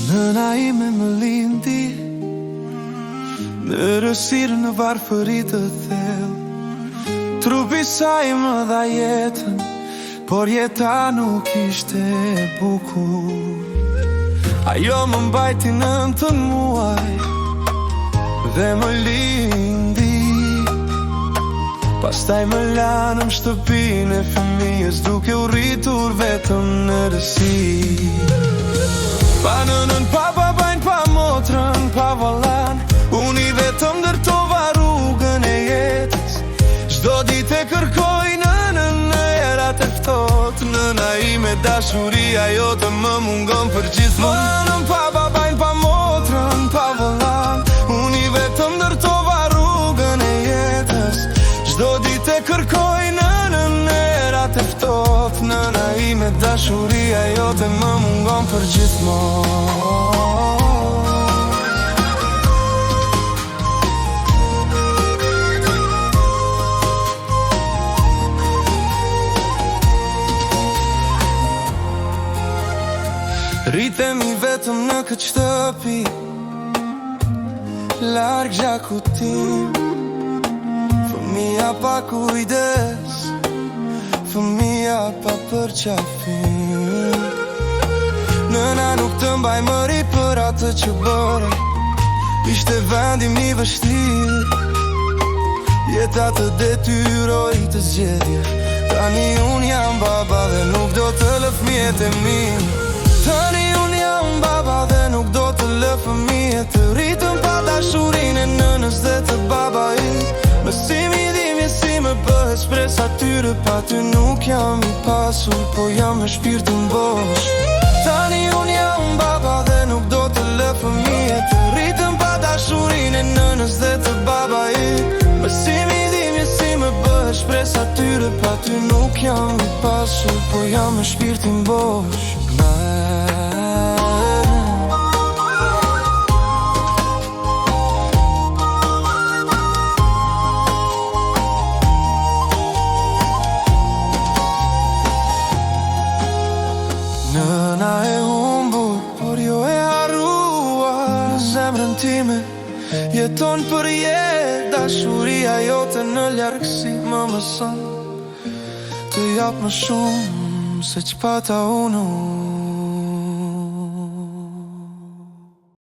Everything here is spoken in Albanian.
Nëna ime më lindi në rësirë në varfërit të thellë. Trupi saj më dha jetën, por jeta nuk ishte bukur. Ajo më mbajti nëntën muaj dhe më lindi. Pastaj më lanë në shtëpinë e fëmijës, duke u rritur vetëm në rësi. Pa nënën, pa babajnë, pa motrën, pa vallan, unë i vetëm ndërtova rrugën e jetës. Çdo ditë e kërkoj nënën në erat e ftohtë. Nëna ime, dashuria jote më mungon përgjithmonë. Pa nënën, pa babajnë, pa motrën, pa vallan, unë i vetëm ndërtova rrugën e jetës. Çdo ditë e kërkoj nënën në erat e ftohtë. Nëna ime, dashuria jote më mungon përgjithmonë. Rritemi vetëm në këtë shtëpi, larg gjakut tim. Fëmija pa kujdes, fëmija pa përqafim. Nëna nuk të mbaj mëri për atë që bëre, ishte vendim i vështirë. Jeta të detyroj të zgjedhje, tani unë jam baba dhe nuk do të lë fëmijët e mi. Tani unë jam baba dhe nuk do të lë fëmijët të rritën pa dashurinë e nënës dhe të babait. Mësimi i dhimbjes si më bëhet shpresë atyre, pa ty nuk jam i pasur, po jam me shpirtin bosh. Tani unë jam baba dhe nuk do të lë fëmijët të rritën pa dashurinë e nënës dhe të babait. Mësimi i dhimbjes si më bëhet shpresë atyre, pa ty nuk jam i pasur, po jam me shpirtin bosh. Nëna e humbur, por jo e harruar. Në zemrën time jeton për jetë. Dashuria jote në largësi më mëson të jap më shumë se ç'pata unë.